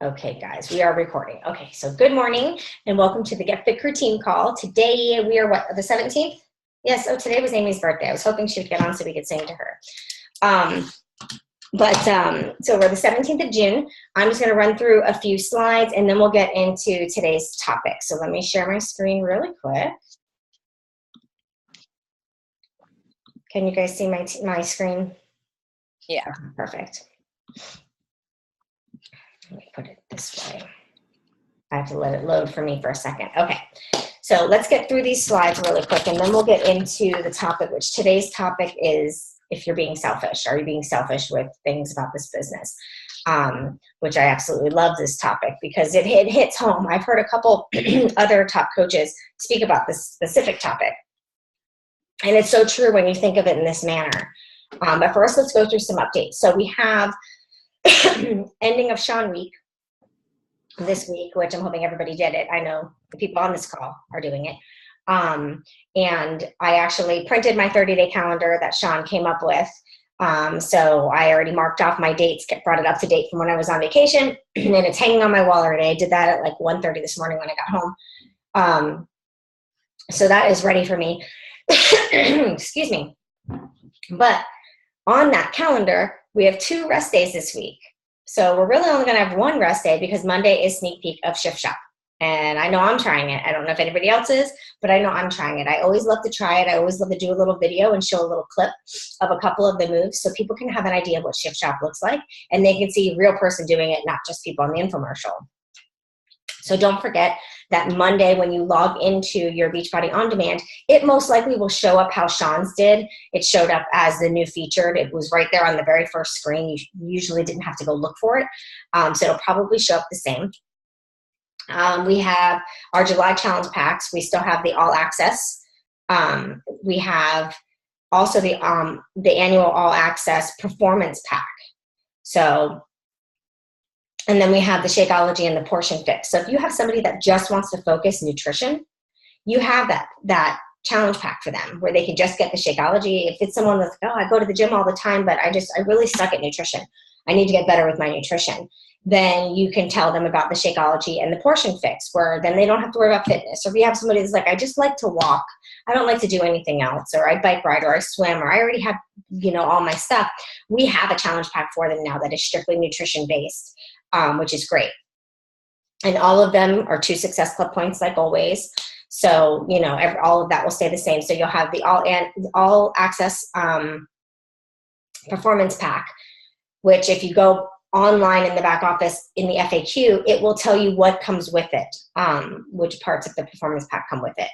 Okay, guys, we are recording. Okay, so good morning and welcome to the GetFitCREW team call. Today we are what, the 17th? Yes, oh, today was Amy's birthday. I was hoping she would get on so we could sing to her. So we're the 17th of June. I'm just gonna run through a few slides and then we'll get into today's topic. So let me share my screen really quick. Can you guys see my screen? Yeah. Okay, perfect. Let me put it this way. I have to let it load for me for a second. Okay, so let's get through these slides really quick and then we'll get into the topic, which today's topic is if you're being selfish. Are you being selfish with things about this business? Which I absolutely love this topic because it hits home. I've heard a couple other top coaches speak about this specific topic. And it's so true when you think of it in this manner. But first, let's go through some updates. So we have ending of Sean week this week, which I'm hoping everybody did it. I know the people on this call are doing it. And I actually printed my 30-day calendar that Sean came up with. So I already marked off my dates, brought it up to date from when I was on vacation, and it's hanging on my wall already. I did that at like 1:30 this morning when I got home. So that is ready for me. Excuse me. But on that calendar, we have 2 rest days this week. So we're really only going to have 1 rest day because Monday is sneak peek of Shift Shop. And I know I'm trying it. I don't know if anybody else is, but I know I'm trying it. I always love to try it. I always love to do a little video and show a little clip of a couple of the moves so people can have an idea of what Shift Shop looks like and they can see a real person doing it, not just people on the infomercial. So don't forget that Monday when you log into your Beachbody On Demand, it most likely will show up how Sean's did. It showed up as the new featured. It was right there on the very first screen. You usually didn't have to go look for it. So it'll probably show up the same. We have our July challenge packs. We still have the all access. We have also the annual all access performance pack. So, and then we have the Shakeology and the portion fix. So if you have somebody that just wants to focus nutrition, you have that challenge pack for them where they can just get the Shakeology. If it's someone that's like, oh, I go to the gym all the time, but I really suck at nutrition. I need to get better with my nutrition. Then you can tell them about the Shakeology and the portion fix where then they don't have to worry about fitness. Or if you have somebody that's like, I just like to walk. I don't like to do anything else. Or I bike ride or I swim or I already have, all my stuff. We have a challenge pack for them now that is strictly nutrition based. Which is great. And all of them are 2 Success Club points like always. So, all of that will stay the same. So you'll have the all access performance pack, which if you go online in the back office in the FAQ, it will tell you what comes with it, which parts of the performance pack come with it.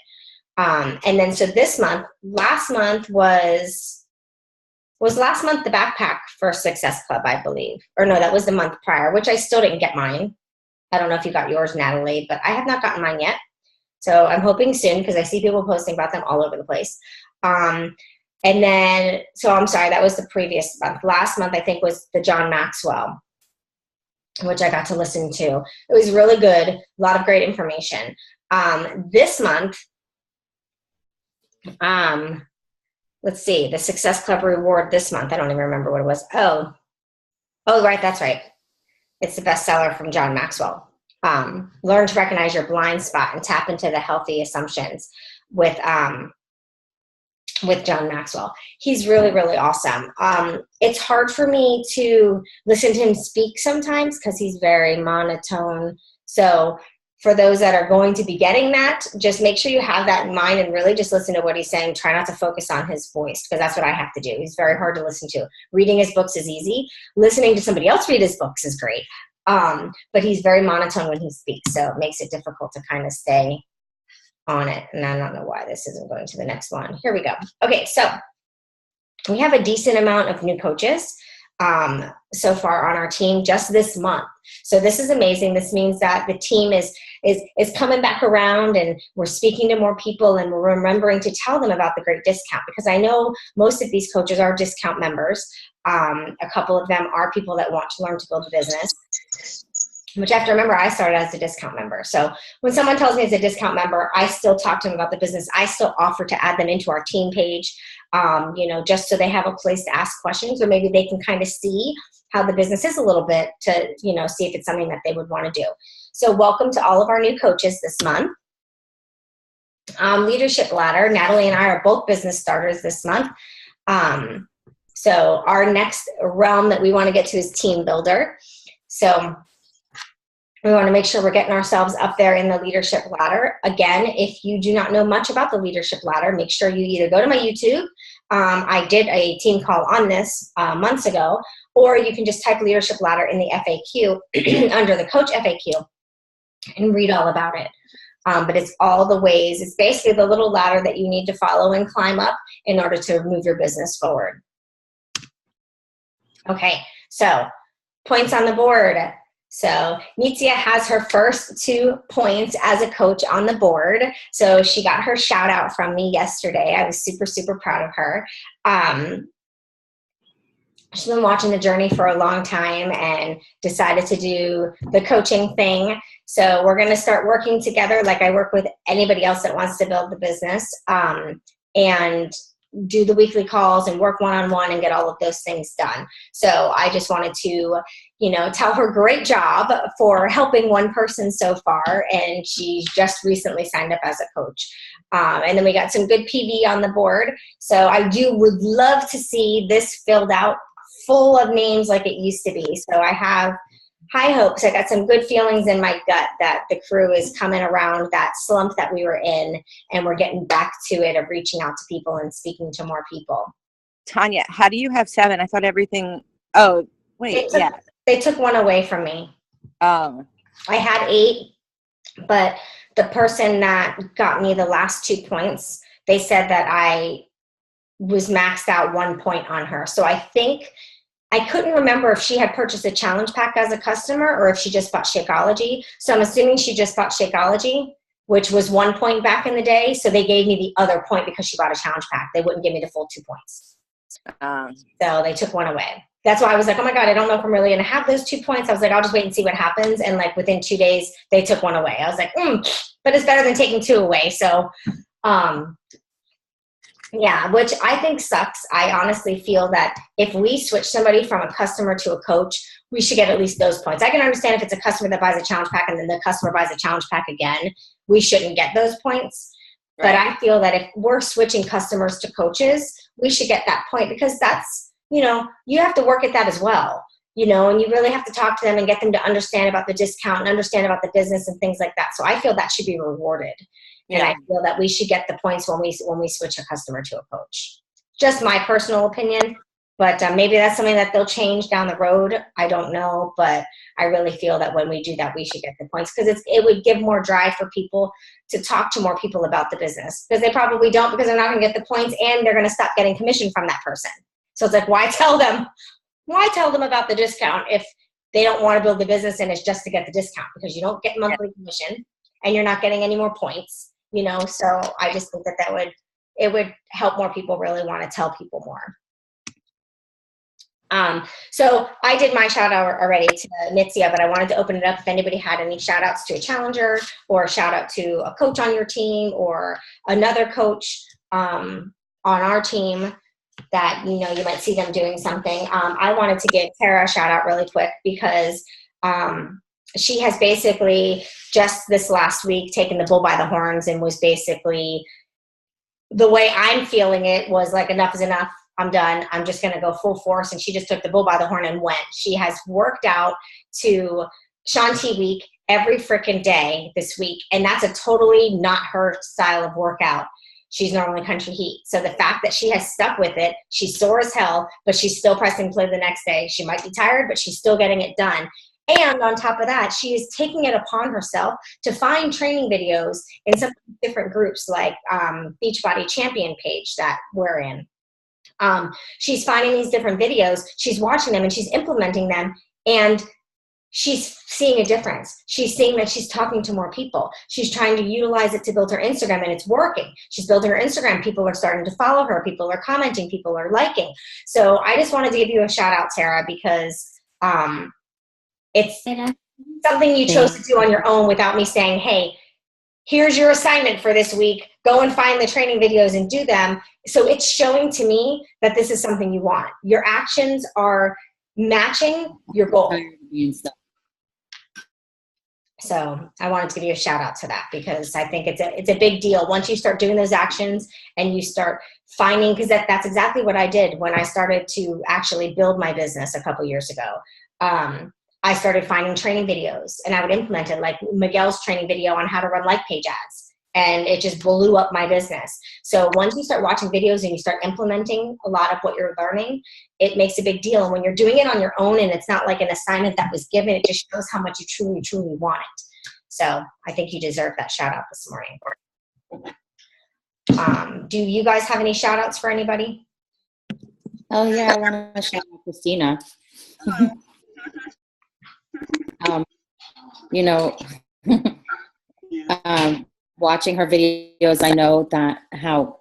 And then so this month, last month was last month the backpack for Success Club, I believe. Or no, that was the month prior, which I still didn't get mine. I don't know if you got yours, Natalie, but I have not gotten mine yet. So I'm hoping soon because I see people posting about them all over the place. And then, so I'm sorry, that was the previous month. Last month, I think, was the John Maxwell, which I got to listen to. It was really good, a lot of great information. This month, let's see, the Success Club reward this month. I don't even remember what it was. Oh, right, that's right. It's the bestseller from John Maxwell. Learn to recognize your blind spot and tap into the healthy assumptions with John Maxwell. He's really, really awesome. It's hard for me to listen to him speak sometimes because he's very monotone. So for those that are going to be getting that, just make sure you have that in mind and really just listen to what he's saying. Try not to focus on his voice because that's what I have to do. He's very hard to listen to. Reading his books is easy. Listening to somebody else read his books is great. But he's very monotone when he speaks, so it makes it difficult to kind of stay on it. And I don't know why this isn't going to the next one. Here we go. Okay, so we have a decent amount of new coaches so far on our team just this month. So this is amazing. This means that the team is coming back around and we're speaking to more people and we're remembering to tell them about the great discount because I know most of these coaches are discount members. A couple of them are people that want to learn to build a business. Which I have to remember, I started as a discount member. So when someone tells me it's a discount member, I still talk to them about the business. I still offer to add them into our team page, just so they have a place to ask questions, or maybe they can kind of see how the business is a little bit to, see if it's something that they would want to do. So welcome to all of our new coaches this month. Leadership Ladder, Natalie and I are both business starters this month. So our next realm that we want to get to is team builder. So we want to make sure we're getting ourselves up there in the leadership ladder. Again, if you do not know much about the leadership ladder, make sure you either go to my YouTube. I did a team call on this months ago, or you can just type leadership ladder in the FAQ under the coach FAQ and read all about it. But it's all the ways. It's basically the little ladder that you need to follow and climb up in order to move your business forward. Okay, so points on the board. So Nitzia has her first 2 points as a coach on the board. So she got her shout out from me yesterday. I was super, super proud of her. She's been watching the journey for a long time and decided to do the coaching thing. So we're going to start working together like I work with anybody else that wants to build the business, and do the weekly calls and work one-on-one and get all of those things done. So I just wanted to, tell her great job for helping one person so far. And she just recently signed up as a coach. And then we got some good PV on the board. So I would love to see this filled out full of names like it used to be. So I have high hopes. I got some good feelings in my gut that the crew is coming around that slump that we were in, and we're getting back to it of reaching out to people and speaking to more people. Tanya, how do you have 7? I thought everything. Oh, wait. They took 1 away from me. I had 8, but the person that got me the last 2 points, they said that I was maxed out 1 point on her. So I think I couldn't remember if she had purchased a challenge pack as a customer or if she just bought Shakeology. So I'm assuming she just bought Shakeology, which was 1 point back in the day. So they gave me the other point because she bought a challenge pack. They wouldn't give me the full 2 points. So they took 1 away. That's why I was like, oh my God, I don't know if I'm really going to have those 2 points. I was like, I'll just wait and see what happens. And like within 2 days, they took 1 away. I was like, but it's better than taking 2 away. So, yeah, which I think sucks. I honestly feel that if we switch somebody from a customer to a coach, we should get at least those points. I can understand if it's a customer that buys a challenge pack and then the customer buys a challenge pack again, we shouldn't get those points. Right. But I feel that if we're switching customers to coaches, we should get that point, because that's, you have to work at that as well, and you really have to talk to them and get them to understand about the discount and understand about the business and things like that. So I feel that should be rewarded. And I feel that we should get the points when we switch a customer to a coach. Just my personal opinion, but maybe that's something that they'll change down the road. I don't know, but I really feel that when we do that, we should get the points, because it would give more drive for people to talk to more people about the business, because they probably don't, because they're not going to get the points and they're going to stop getting commission from that person. So it's like, why tell them about the discount if they don't want to build the business and it's just to get the discount, because you don't get monthly commission and you're not getting any more points. So I just think that it would help more people really want to tell people more. So I did my shout out already to Nitzia, but I wanted to open it up if anybody had any shout outs to a challenger, or a shout out to a coach on your team, or another coach on our team that, you might see them doing something. I wanted to give Tara a shout out really quick, because she has basically just this last week taken the bull by the horns, and was basically, the way I'm feeling it was like, enough is enough. I'm done. I'm just going to go full force. And she just took the bull by the horn and went. She has worked out to Shanti Week every freaking day this week. And that's a totally not her style of workout. She's normally country heat. So the fact that she has stuck with it, she's sore as hell, but she's still pressing play the next day. She might be tired, but she's still getting it done. And on top of that, she is taking it upon herself to find training videos in some different groups, like Beachbody Champion page that we're in. She's finding these different videos, she's watching them, and she's implementing them, and she's seeing a difference. She's seeing that she's talking to more people. She's trying to utilize it to build her Instagram, and it's working. She's building her Instagram. People are starting to follow her. People are commenting. People are liking. So I just wanted to give you a shout out, Tara, because it's something you chose to do on your own without me saying, hey, here's your assignment for this week. Go and find the training videos and do them. So it's showing to me that this is something you want. Your actions are matching your goal. So I wanted to give you a shout out to that, because I think it's a big deal. Once you start doing those actions and you start finding, because that's exactly what I did when I started to actually build my business a couple years ago. I started finding training videos and I would implement it, like Miguel's training video on how to run like page ads. And it just blew up my business. So once you start watching videos and you start implementing a lot of what you're learning, it makes a big deal. And when you're doing it on your own and it's not like an assignment that was given, it just shows how much you truly, truly want it. So I think you deserve that shout out this morning. Do you guys have any shout outs for anybody? Oh yeah, I want to shout out Christina. You know, watching her videos, I know that how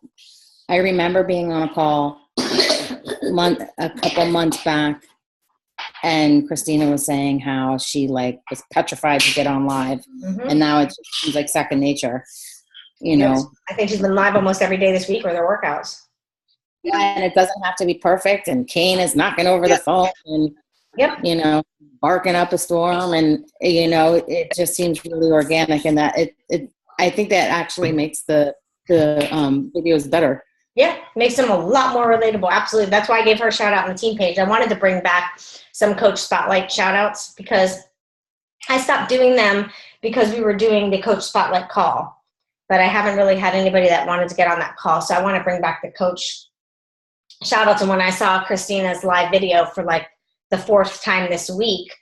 I remember being on a call a couple months back, and Christina was saying how she like was petrified to get on live, and now it just seems like second nature. You know, I think she's been live almost every day this week with her workouts. And it doesn't have to be perfect. And Kane is knocking over the phone and you know, barking up a storm, and you know, it just seems really organic, and that I think that actually makes the videos better. Yeah, makes them a lot more relatable. Absolutely. That's why I gave her a shout out on the team page. I wanted to bring back some coach spotlight shout outs, because I stopped doing them because we were doing the coach spotlight call, but I haven't really had anybody that wanted to get on that call. So I want to bring back the coach shout outs. And when I saw Christina's live video for like the 4th time this week,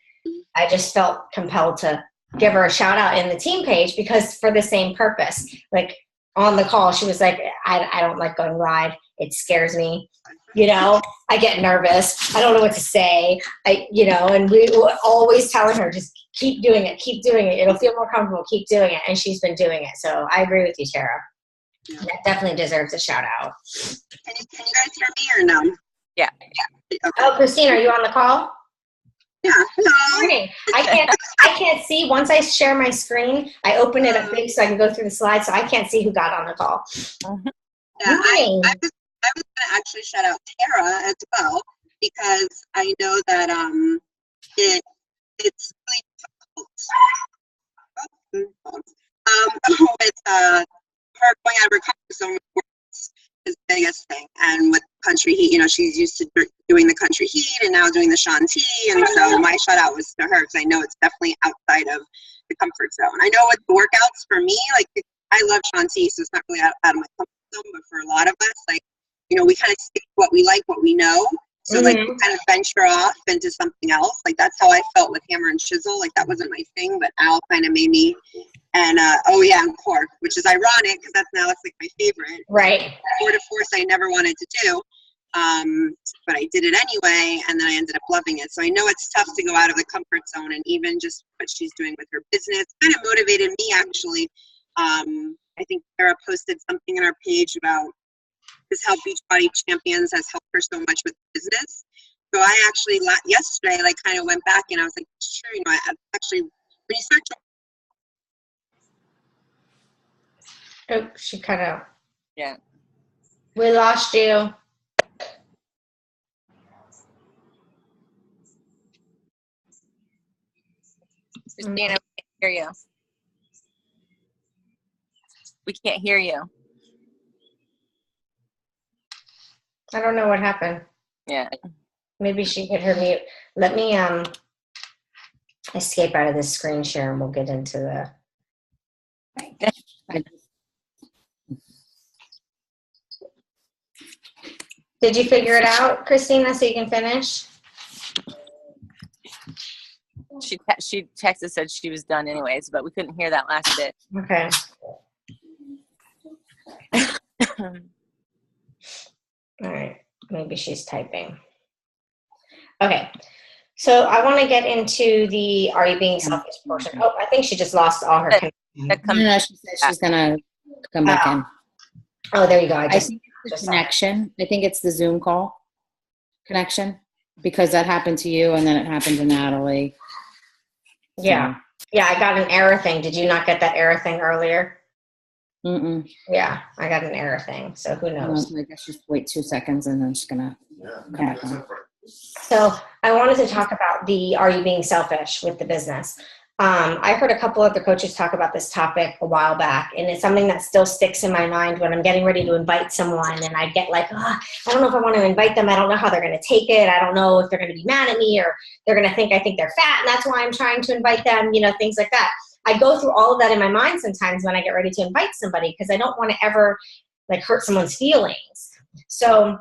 I just felt compelled to give her a shout out in the team page, because for the same purpose, like on the call, she was like, I don't like going live. It scares me. You know, I get nervous. I don't know what to say. And we were always telling her, just keep doing it. Keep doing it. It'll feel more comfortable. Keep doing it. And she's been doing it. So I agree with you, Tara. Yeah. That definitely deserves a shout out. Can you guys hear me or no? Yeah. Okay. Oh, Christine, are you on the call? Yeah. Good morning. I can't see. Once I share my screen, I open it up big so I can go through the slides, so I can't see who got on the call. Yeah, I was going to actually shout out Tara as well, because I know that it's really difficult with her going out of her comfort zone is the biggest thing. And with country heat, you know, she's used to doing the country heat and now doing the Shanti. And so my shout out was to her, because I know it's definitely outside of the comfort zone. I know with the workouts for me, like I love Shanti, so it's not really out of my comfort zone, but for a lot of us, like, you know, we kind of stick to what we like, what we know. So like we kind of venture off into something else. Like that's how I felt with Hammer and Chisel. Like that wasn't my thing, but Al kind of made me. And and Cork, which is ironic because that's now it's like my favorite. Right. Tour de Force I never wanted to do, but I did it anyway, and then I ended up loving it. So I know it's tough to go out of the comfort zone, and even just what she's doing with her business kind of motivated me actually. I think Sarah posted something on our page about this how Beachbody Champions has helped her so much with business. So I actually yesterday like kind of went back and I was like, sure, you know, I actually when you start to oh, she cut out. Yeah. We lost you. Christina, we can't hear you. We can't hear you. I don't know what happened. Yeah. Maybe she hit her mute. Let me escape out of this screen share and we'll get into the Did you figure it out, Christina, so you can finish? She texted, said she was done anyways, but we couldn't hear that last bit. Okay. All right. Maybe she's typing. Okay. So I want to get into the are you being selfish portion. Oh, I think she just lost all her No, she said she's going to come back in. Oh, there you go. I think it's the connection. I think it's the Zoom call connection, because that happened to you and then it happened to Natalie. Yeah. Yeah, I got an error thing. Did you not get that error thing earlier? Mm-mm. Yeah, I got an error thing. So who knows? I guess just wait 2 seconds and then just gonna come back on. So I wanted to talk about are you being selfish with the business? I heard a couple other coaches talk about this topic a while back, and it's something that still sticks in my mind when I'm getting ready to invite someone, and I get like, I don't know if I want to invite them. I don't know how they're going to take it. I don't know if they're going to be mad at me, or they're going to think I think they're fat, and that's why I'm trying to invite them, things like that. I go through all of that in my mind sometimes when I get ready to invite somebody, because I don't want to ever like hurt someone's feelings. So,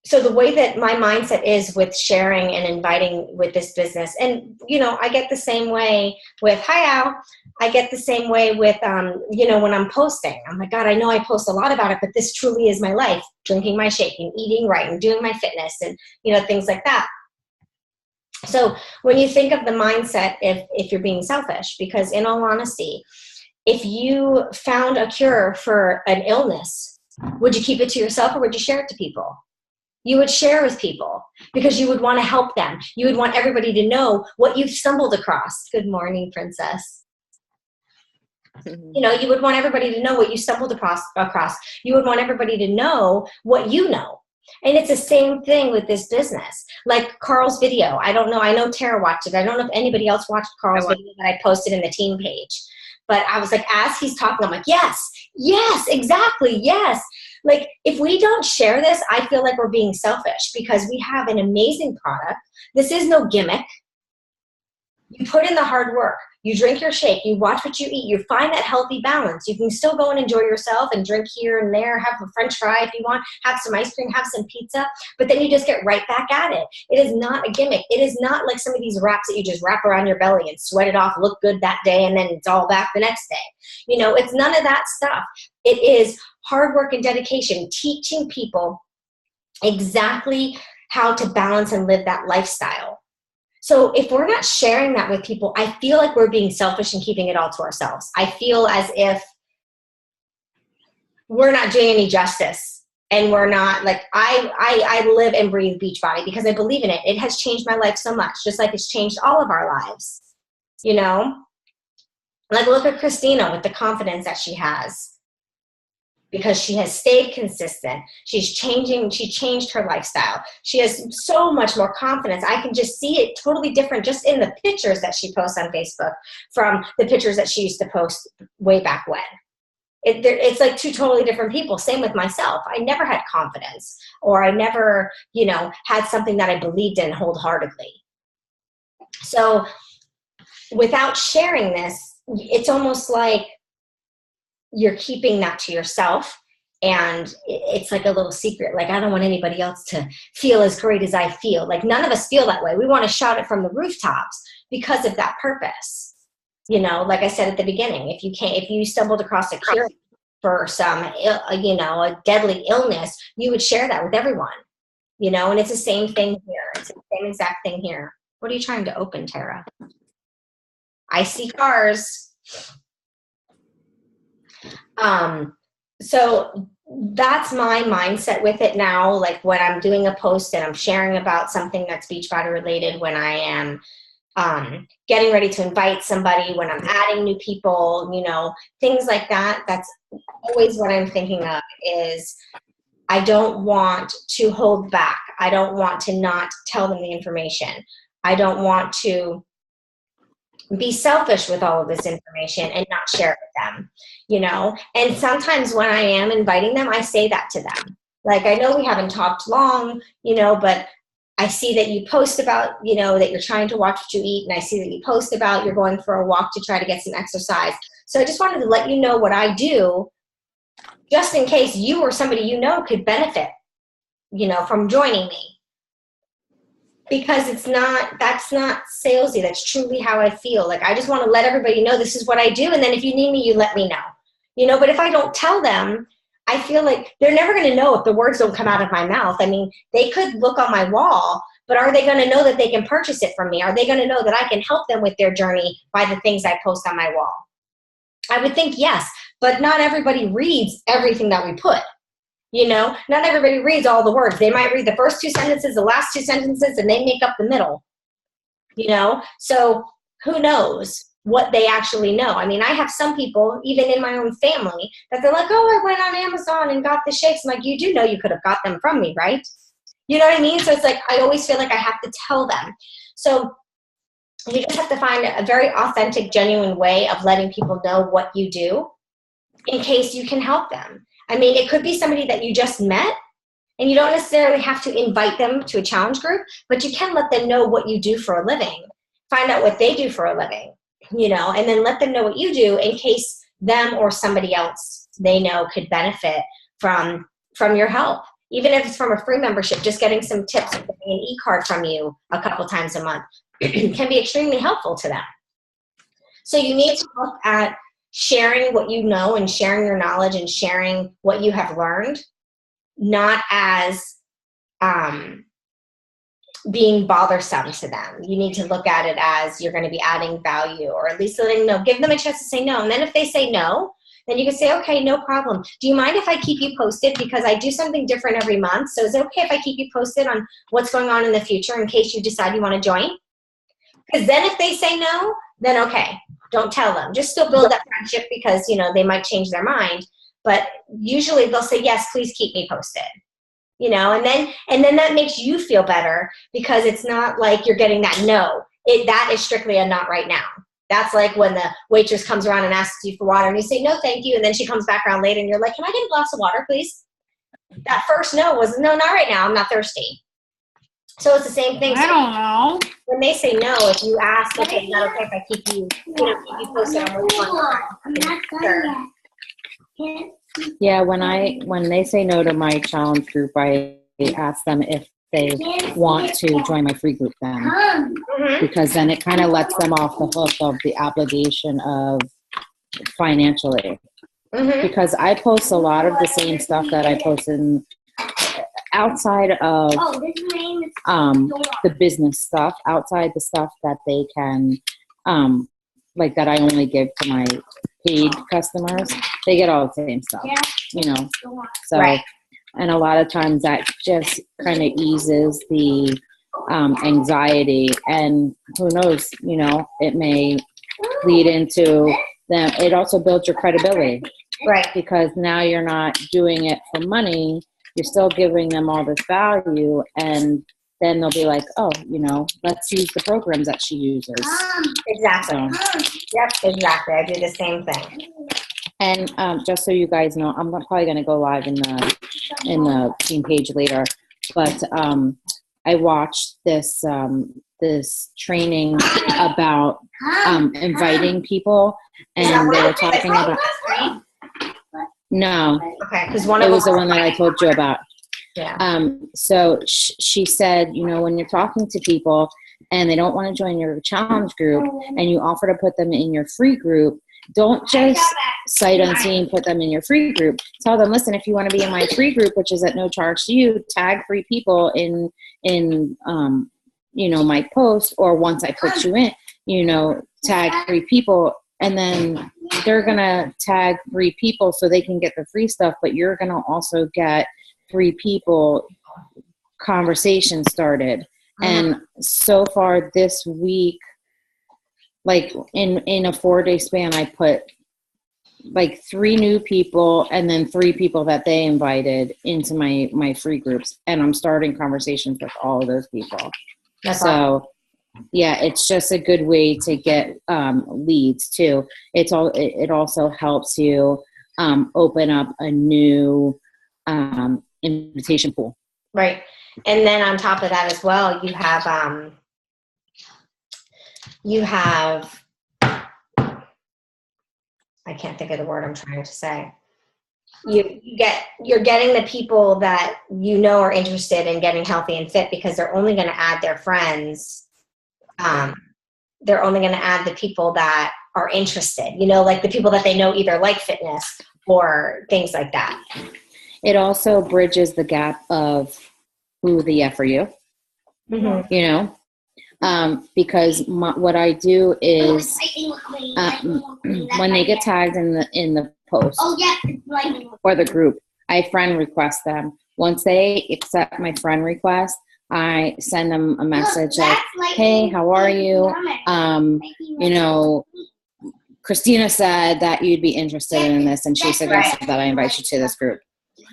so the way that my mindset is with sharing and inviting with this business, and, I get the same way with, hi, Al. I get the same way with, when I'm posting. I'm like, God, I know I post a lot about it, but this truly is my life, drinking my shake and eating right and doing my fitness and, things like that. So when you think of the mindset, if you're being selfish, because in all honesty, if you found a cure for an illness, would you keep it to yourself or would you share it to people? You would share with people because you would want to help them. You would want everybody to know what you've stumbled across. Good morning, princess. You would want everybody to know what you stumbled across. You would want everybody to know what you know. And it's the same thing with this business. Like Carl's video. I don't know. I know Tara watched it. I don't know if anybody else watched Carl's video that I posted in the team page. But I was like, as he's talking, I'm like, yes, exactly, yes. Like, if we don't share this, I feel like we're being selfish because we have an amazing product. This is no gimmick. You put in the hard work. You drink your shake. You watch what you eat. You find that healthy balance. You can still go and enjoy yourself and drink here and there, have a French fry if you want, have some ice cream, have some pizza, but then you just get right back at it. It is not a gimmick. It is not like some of these wraps that you just wrap around your belly and sweat it off, look good that day, and then it's all back the next day. It's none of that stuff. It is hard work and dedication, teaching people exactly how to balance and live that lifestyle. So if we're not sharing that with people, I feel like we're being selfish and keeping it all to ourselves. I feel as if we're not doing any justice, and we're not like, I live and breathe Beachbody because I believe in it. It has changed my life so much, just like it's changed all of our lives, Like look at Christina with the confidence that she has, because she has stayed consistent. She changed her lifestyle. She has so much more confidence. I can just see it totally different just in the pictures that she posts on Facebook from the pictures that she used to post way back when. It's like two totally different people. Same with myself. I never had confidence, or I never, had something that I believed in wholeheartedly. So without sharing this, it's almost like you're keeping that to yourself, and it's like a little secret. Like, I don't want anybody else to feel as great as I feel. Like, none of us feel that way. We want to shout it from the rooftops because of that purpose. Like I said at the beginning, if you stumbled across a cure for some, a deadly illness, you would share that with everyone, and it's the same thing here. It's the same exact thing here. What are you trying to open, Tara? I see cars. So that's my mindset with it now. Like when I'm doing a post and I'm sharing about something that's Beachbody related, when I am getting ready to invite somebody, when I'm adding new people, things like that, that's always what I'm thinking of is I don't want to hold back. I don't want to not tell them the information. I don't want to be selfish with all of this information and not share it with them, and sometimes when I am inviting them, I say that to them. Like, I know we haven't talked long, but I see that you post about, that you're trying to watch what you eat, and I see that you post about you're going for a walk to try to get some exercise. So I just wanted to let you know what I do, just in case you or somebody could benefit, from joining me. Because that's not salesy. That's truly how I feel. Like, I just want to let everybody know this is what I do. And then if you need me, you let me know, but if I don't tell them, I feel like they're never going to know if the words don't come out of my mouth. I mean, they could look on my wall, but are they going to know that they can purchase it from me? Are they going to know that I can help them with their journey by the things I post on my wall? I would think yes, but not everybody reads everything that we put. Not everybody reads all the words. They might read the first two sentences, the last two sentences, and they make up the middle. you know? So who knows what they actually know? I mean, I have some people, even in my own family, that they're like, oh, I went on Amazon and got the shakes. I'm like, you do know you could have got them from me, right? You know what I mean? So it's like, I always feel like I have to tell them. So you just have to find a very authentic, genuine way of letting people know what you do in case you can help them. I mean, it could be somebody that you just met, and you don't necessarily have to invite them to a challenge group, but you can let them know what you do for a living. Find out what they do for a living, you know, and then let them know what you do in case them or somebody else they know could benefit from your help. Even if it's from a free membership, just getting some tips, getting an e-card from you a couple times a month can be extremely helpful to them. So you need to look at sharing what you know and sharing your knowledge and sharing what you have learned, not as being bothersome to them. You need to look at it as you're going to be adding value, or at least letting them know, give them a chance to say no. And then if they say no, then you can say, okay, no problem. Do you mind if I keep you posted? Because I do something different every month. So is it okay if I keep you posted on what's going on in the future in case you decide you want to join? Because then if they say no, then okay, don't tell them. Just still build that friendship because, you know, they might change their mind. But usually they'll say, yes, please keep me posted. You know, and then that makes you feel better because it's not like you're getting that no. That is strictly a not right now. That's like when the waitress comes around and asks you for water and you say, no, thank you. And then she comes back around later and you're like, can I get a glass of water, please? That first no was, no, not right now. I'm not thirsty. So it's the same thing. I don't know. When they say no, if you ask, okay, is that okay if I keep you posted on what's going on? Sure. Yeah, when they say no to my challenge group, I ask them if they want to join my free group then. Mm-hmm. Because then it kind of lets them off the hook of the obligation of financially. Mm-hmm. Because I post a lot of the same stuff that I post in outside of the business stuff, outside the stuff that they can like that I only give to my paid customers. They get all the same stuff, you know. So Right. And a lot of times that just kind of eases the anxiety, and who knows, you know, it may lead into them. It also builds your credibility. Right. Because now you're not doing it for money, you're still giving them all this value, and then they'll be like, oh, you know, let's use the programs that she uses. Exactly. So, Yep, exactly. I do the same thing. and just so you guys know, I'm probably going to go live in the team page later, but I watched this this training about inviting people, and they were talking about. No, Okay, because one it of was the them. one that I told you about. Yeah. So she said, you know, when you're talking to people and they don't want to join your challenge group and you offer to put them in your free group, don't just sight unseen put them in your free group. Tell them, listen, if you want to be in my free group, which is at no charge to you, tag 3 people in you know, my post, or once I put you in, you know, tag 3 people, and then they're going to tag 3 people so they can get the free stuff, but you're going to also get 3 people conversation started. And so far this week, like in a 4-day span, I put like 3 new people and then 3 people that they invited into my free groups, and I'm starting conversations with all of those people. That's so awesome. Yeah, it's just a good way to get leads too. It also helps you open up a new invitation pool. Right. And then on top of that as well, you have I can't think of the word I'm trying to say. You're getting the people that you know are interested in getting healthy and fit, because they're only going to add their friends. They're only going to add the people that are interested, you know, like the people that they know either like fitness or things like that. It also bridges the gap of who the F are you, Mm-hmm. you know, because what I do is when they get tagged in the post or the group, I friend request them. Once they accept my friend request, I send them a message like, hey, how are you? You know, Christina said that you'd be interested in this, and she suggested that I invite you to this group.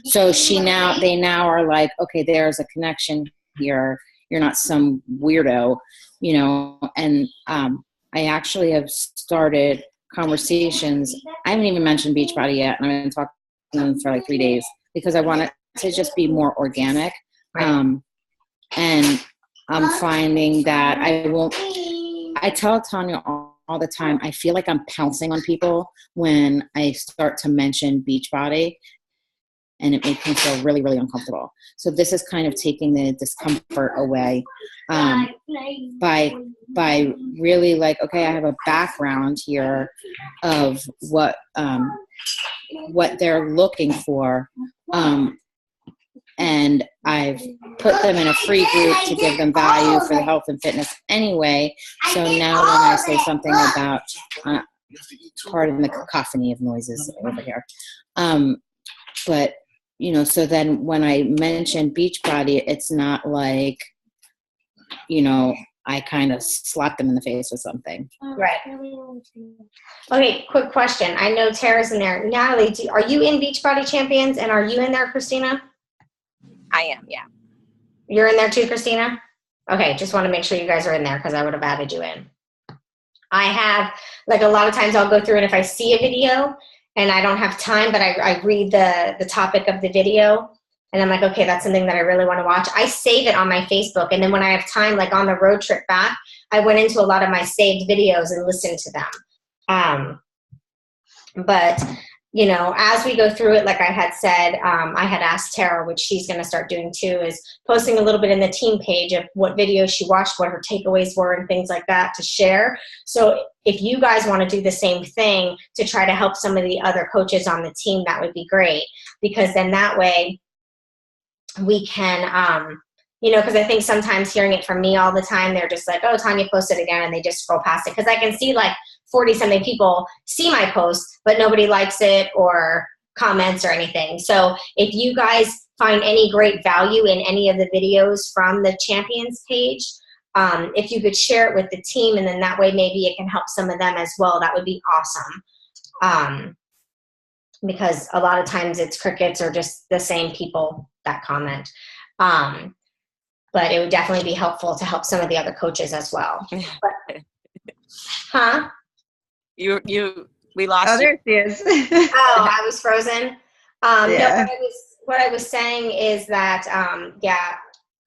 So they now are like, okay, there's a connection here. You're not some weirdo, you know. And I actually have started conversations. I haven't even mentioned Beachbody yet, and I've been talking to them for like 3 days because I want it to just be more organic. And I'm finding that I tell Tanya all the time, I feel like I'm pouncing on people when I start to mention Beachbody, and it makes me feel really, really uncomfortable. So this is kind of taking the discomfort away by really like, okay, I have a background here of what they're looking for. And I've put them in a free group to give them value for the health and fitness anyway. So now when I say something about, pardon the cacophony of noises over here. But, you know, so then when I mention Beachbody, it's not like, you know, I kind of slap them in the face with something. Right. Okay, quick question. I know Tara's in there. Natalie, are you in Beachbody Champions, and are you in there, Christina? I am, yeah. You're in there too, Christina? Okay, just want to make sure you guys are in there because I would have added you in. I have, like, a lot of times I'll go through, and if I see a video and I don't have time, but I read the topic of the video, and I'm like, okay, that's something that I really want to watch. I save it on my Facebook, and then when I have time, like on the road trip back, I went into a lot of my saved videos and listened to them. But you know, as we go through it, like I had said, I had asked Tara, which she's going to start doing too, is posting a little bit in the team page of what videos she watched, what her takeaways were, and things like that to share. So if you guys want to do the same thing to try to help some of the other coaches on the team, that would be great, because then that way we can, you know, because I think sometimes hearing it from me all the time, they're just like, oh, Tanya posted again, and they just scroll past it. Because I can see like 40-something people see my post, but nobody likes it or comments or anything. So if you guys find any great value in any of the videos from the Champions page, if you could share it with the team, and then that way maybe it can help some of them as well, that would be awesome. Because a lot of times it's crickets or just the same people that comment. But it would definitely be helpful to help some of the other coaches as well. But, huh? We lost Oh, there you. she is. Oh, I was frozen. Yeah. No, what I was saying is that, yeah,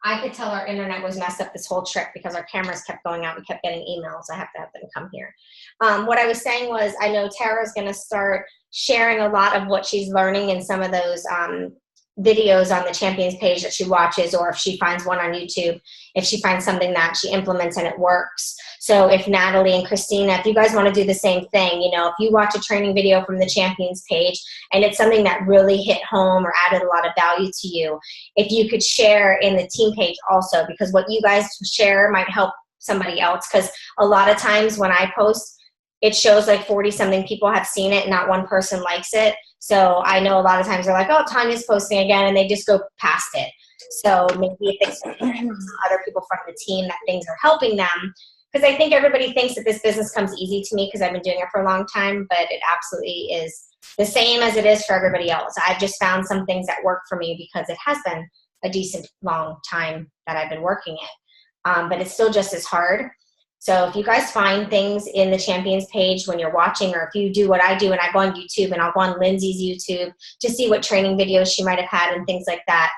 I could tell our internet was messed up this whole trip because our cameras kept going out. We kept getting emails. I have to have them come here. What I was saying was, I know Tara's going to start sharing a lot of what she's learning in some of those videos on the Champions page that she watches, or if she finds one on YouTube, if she finds something that she implements and it works. So if Natalie and Christina, if you guys want to do the same thing, you know, if you watch a training video from the Champions page and it's something that really hit home or added a lot of value to you, if you could share in the team page also, because what you guys share might help somebody else. Because a lot of times when I post, it shows like 40-something people have seen it, not one person likes it. So I know a lot of times they're like, oh, Tanya's posting again, and they just go past it. So maybe if it's other people from the team that things are helping them, because I think everybody thinks that this business comes easy to me because I've been doing it for a long time, but it absolutely is the same as it is for everybody else. I've just found some things that work for me because it has been a decent long time that I've been working it. But it's still just as hard. So if you guys find things in the Champions page when you're watching, or if you do what I do and I go on YouTube and I'll go on Lindsay's YouTube to see what training videos she might have had and things like that.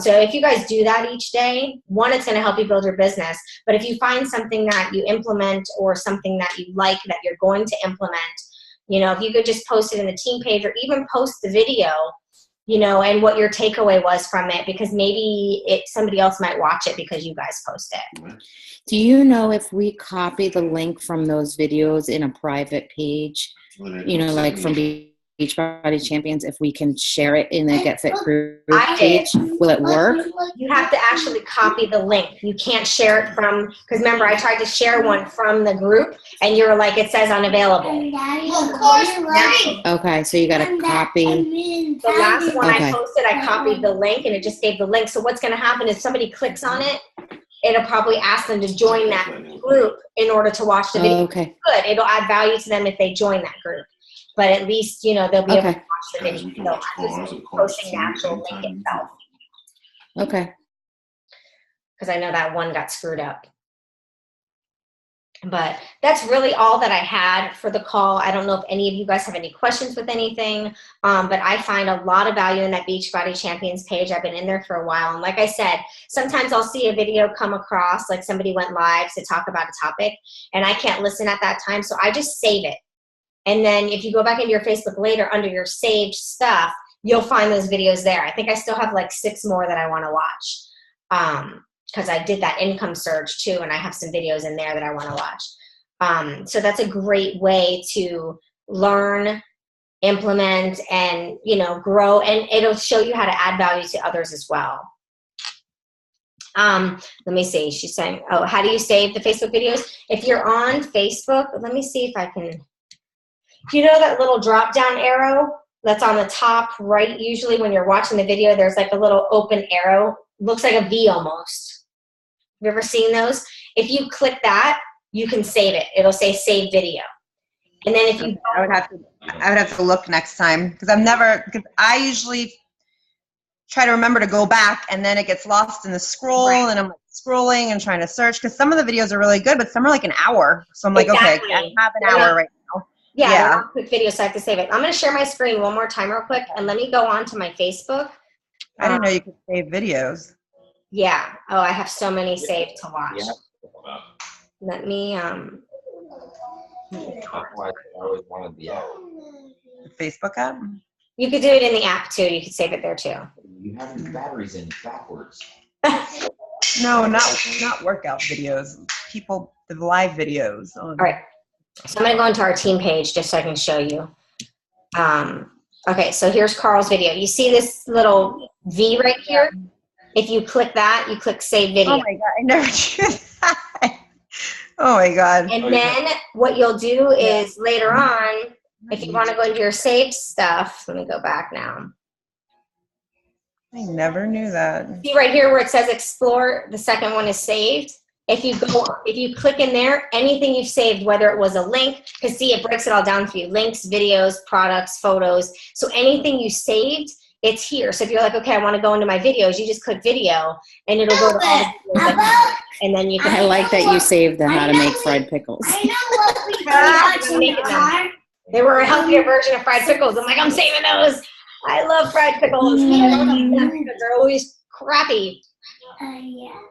So if you guys do that each day, one, it's going to help you build your business. But if you find something that you implement or something that you like that you're going to implement, you know, if you could just post it in the team page or even post the video, you know, and what your takeaway was from it, because maybe somebody else might watch it because you guys post it. Do you know if we copy the link from those videos in a private page, you know, like from Beachbody Champions if we can share it in the GetFitCREW I did. page? Will it work? You have to actually copy the link. You can't share it from, because remember, I tried to share one from the group, and you were like, it says unavailable. Okay, so you got to copy. The last one I Okay. posted, I copied the link, and it just gave the link. So what's going to happen is somebody clicks on it, it'll probably ask them to join that group in order to watch the video. Okay. Good. It'll add value to them if they join that group. But at least, you know, they'll be able to Okay. watch the video. So I'm just posting the actual link itself. Okay. Because I know that one got screwed up. But that's really all that I had for the call. I don't know if any of you guys have any questions with anything, but I find a lot of value in that Beachbody Champions page. I've been in there for a while. And like I said, sometimes I'll see a video come across, like somebody went live to talk about a topic, and I can't listen at that time. So I just save it. And then if you go back into your Facebook later under your saved stuff, you'll find those videos there. I think I still have like 6 more that I want to watch. Because I did that income surge too, and I have some videos in there that I want to watch. So that's a great way to learn, implement, and, you know, grow, and it'll show you how to add value to others as well. Let me see. She's saying, oh, how do you save the Facebook videos? If you're on Facebook, let me see if I can. You know that little drop down arrow that's on the top right? Usually when you're watching the video, there's like a little open arrow. Looks like a V almost. Have you ever seen those? If you click that, you can save it. It'll say save video. And then if you I would have to look next time, because I usually try to remember to go back, and then it gets lost in the scroll, Right. and I'm like scrolling and trying to search, because some of the videos are really good, but some are like an hour. So I'm like, Exactly. okay, I have an hour right now. Yeah, Yeah. they're not quick videos, so I have to save it. I'm going to share my screen one more time real quick, and let me go on to my Facebook. I didn't know you could save videos. Yeah. Oh, I have so many saved to watch. Let me, That's why I always wanted the app. The Facebook app? you could do it in the app too. You could save it there too. You have your batteries in backwards. No, not workout videos. People, the live videos. All right. So I'm going to go into our team page just so I can show you. Okay, so here's Carl's video. You see this little V right here? If you click that, you click save video. Oh my God, I never do that. Oh my God. And then what you'll do is later on, if you want to go into your saved stuff, let me go back now. I never knew that. See right here where it says explore, the second one is saved. If you click in there, anything you've saved, whether it was a link, because see, it breaks it all down for you. Links, videos, products, photos. So anything you saved, it's here. So if you're like, okay, I want to go into my videos, you just click video, and it'll go to all the videos. And then you can. I like that you saved the how to make fried pickles. They were a healthier version of fried pickles. I'm like, I'm saving those. I love fried pickles. They're always crappy.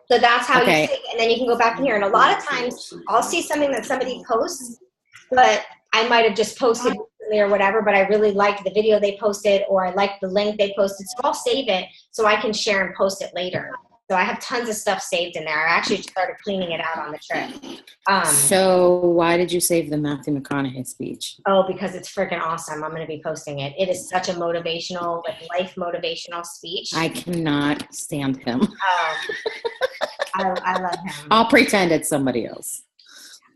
So that's how you save it. And then you can go back in here. And a lot of times I'll see something that somebody posts, but I might have just posted recently or whatever, but I really liked the video they posted, or I liked the link they posted. So I'll save it so I can share and post it later. So I have tons of stuff saved in there. I actually started cleaning it out on the trip. So why did you save the Matthew McConaughey speech? Oh, because it's freaking awesome. I'm going to be posting it. It is such a motivational, like life motivational speech. I cannot stand him. I love him. I'll pretend it's somebody else.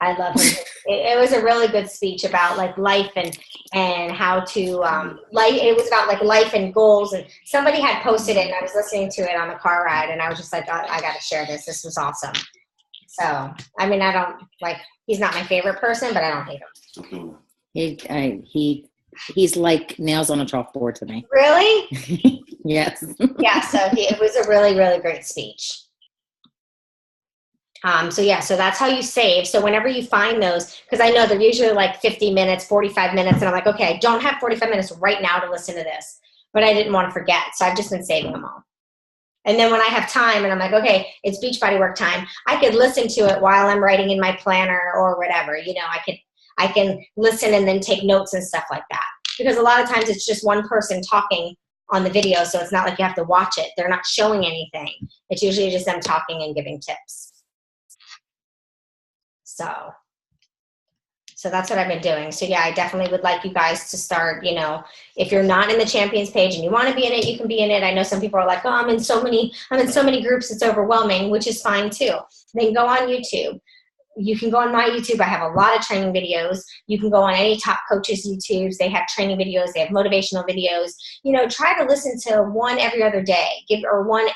I love him. It was a really good speech about like life and how to it was about like life and goals, and somebody had posted it and I was listening to it on the car ride and I was just like, I got to share this. This was awesome. So, I mean, I don't like, he's not my favorite person, but I don't hate him. He's like nails on a chalkboard to me. Really? Yes. Yeah. So it was a really, really great speech. So that's how you save. So whenever you find those, because I know they're usually like 50 minutes, 45 minutes, and I'm like, okay, I don't have 45 minutes right now to listen to this, but I didn't want to forget. So I've just been saving them all. And then when I have time and I'm like, okay, it's Beachbody work time, I could listen to it while I'm writing in my planner or whatever. You know, I can listen and then take notes and stuff like that. Because a lot of times it's just one person talking on the video, so it's not like you have to watch it. They're not showing anything. It's usually just them talking and giving tips. So So that's what I've been doing. So yeah, I definitely would like you guys to start, if you're not in the champions page and you want to be in it, you can be in it. I know some people are like, oh, I'm in so many groups, it's overwhelming, which is fine too. Then go on YouTube. You can go on my YouTube. I have a lot of training videos. You can go on any top coaches' YouTubes. They have training videos. They have motivational videos. Try to listen to one every other day. Or one,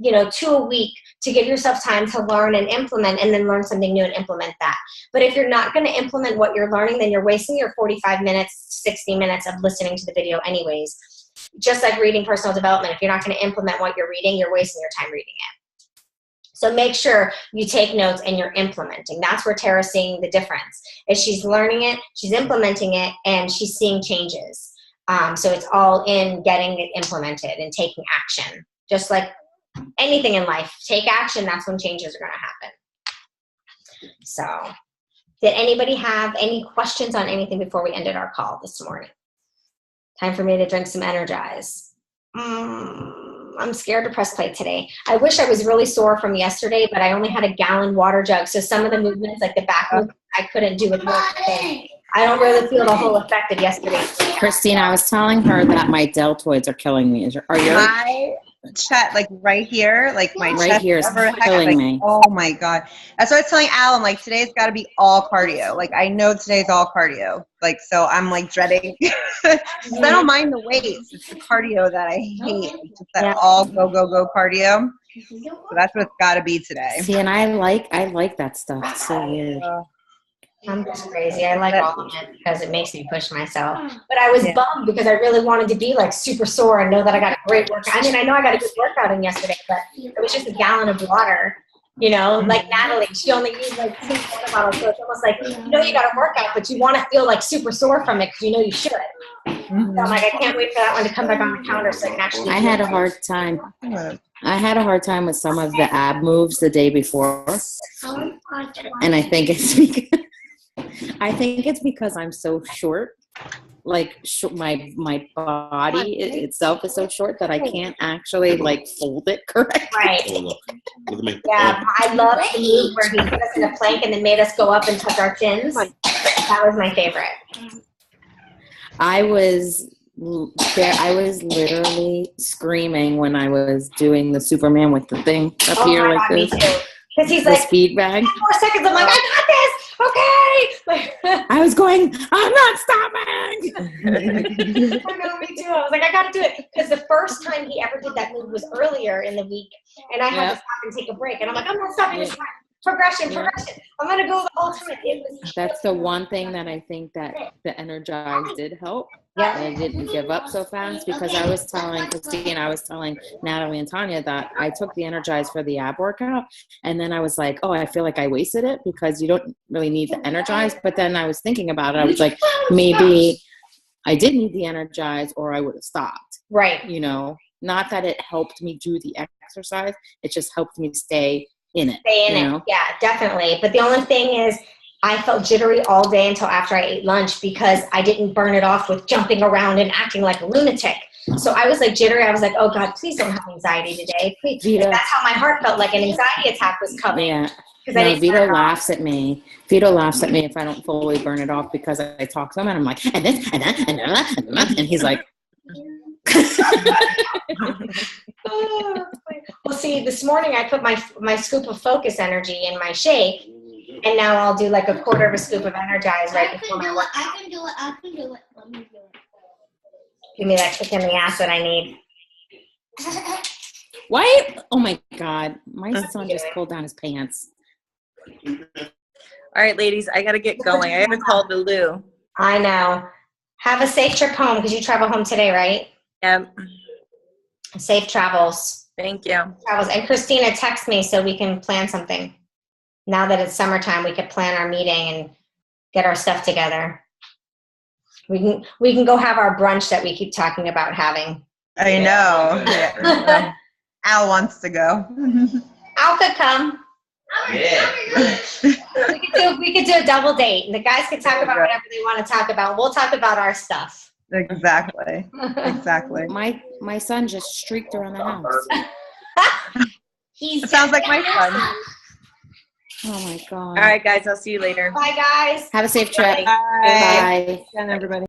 2 a week to give yourself time to learn and implement, and then learn something new and implement that. But if you're not going to implement what you're learning, then you're wasting your 45 minutes, 60 minutes of listening to the video anyways. Just like reading personal development. If you're not going to implement what you're reading, you're wasting your time reading it. So make sure you take notes and you're implementing. That's where Tara's seeing the difference. Is she's learning it, she's implementing it, and she's seeing changes. So it's all in getting it implemented and taking action. Just like anything in life, take action, that's when changes are going to happen. So did anybody have any questions on anything before we ended our call this morning? Time for me to drink some Energize. I'm scared to press play today. I wish I was really sore from yesterday, but I only had a gallon water jug. So some of the movements, like the back movement, I couldn't do with more. I don't really feel the whole effect of yesterday. Christine, I was telling her that my deltoids are killing me. Are you? My chest, like right here, like my Right chest here is killing like, me. Oh my God. That's what I was telling Alan, like today's got to be all cardio. Like I know today's all cardio. Like, so I'm like dreading. I don't mind the weights. It's the cardio that I hate. It's just that all go cardio. So that's what it's got to be today. See, and I like that stuff. It's so weird. I'm just crazy. I like all of it because it makes me push myself. But I was bummed because I really wanted to be like super sore and know that I got a great workout. I mean, I know I got a good workout in yesterday, but it was just a gallon of water. Like Natalie, she only used like 2 water bottles. So it's almost like, you got a workout, but you want to feel like super sore from it because you should. So I'm like, I can't wait for that one to come back on the counter so I can actually. I had a hard time. I had a hard time with some of the ab moves the day before, and I think it's because I'm so short. Like my body itself is so short that I can't actually like fold it correctly. Right. Look at me. Yeah, I love the move where he put us in a plank and then made us go up and touch our chins. That was my favorite. I was literally screaming when I was doing the Superman with the thing up here like God, this. Me too. Because he's the like, speed bag. 10 more seconds. I'm like, I got this. Okay. I was going, I'm not stopping. I know, me too. I was like, I got to do it. Because the first time he ever did that move was earlier in the week. And I had to stop and take a break. And I'm like, I'm not stopping this time. Progression. I'm going to go the whole time. That's the one thing that I think that the Energize did help. Yeah. I didn't give up so fast because I was telling Christine, I was telling Natalie and Tanya that I took the Energize for the ab workout. And then I was like, oh, I feel like I wasted it because you don't really need the Energize. But then I was thinking about it. I was like, maybe I did need the Energize or I would have stopped. Right. Not that it helped me do the exercise. It just helped me stay in it. Yeah, definitely. But the only thing is I felt jittery all day until after I ate lunch because I didn't burn it off with jumping around and acting like a lunatic. So I was like jittery. I was like, oh God, please don't have anxiety today. Please. That's how my heart felt, like an anxiety attack was coming. Yeah. No, Vito laughs at me. Vito laughs at me if I don't fully burn it off because I talk to him and I'm like, and this, and that, and that, and that. And he's like, well, see, this morning I put my scoop of focus energy in my shake, and now I'll do like a quarter of a scoop of Energize right before my workout. I can do it. Let me do it. Give me that kick in the ass that I need. Why? Oh my God. My son just pulled down his pants. All right, ladies, I got to get going. I haven't called the Lou. I know. Have a safe trip home because you travel home today, right? Yep. Safe travels. Thank you. And Christina, text me so we can plan something. Now that it's summertime, we could plan our meeting and get our stuff together. We can go have our brunch that we keep talking about having. I know. Yeah. Al wants to go. Al could come. Yeah. We could do a double date. And the guys could talk about whatever they want to talk about. We'll talk about our stuff. Exactly. My son just streaked around the house. It sounds like my son. Oh my God. All right, guys. I'll see you later. Bye, guys. Have a safe trip. Bye. Bye. Again, everybody.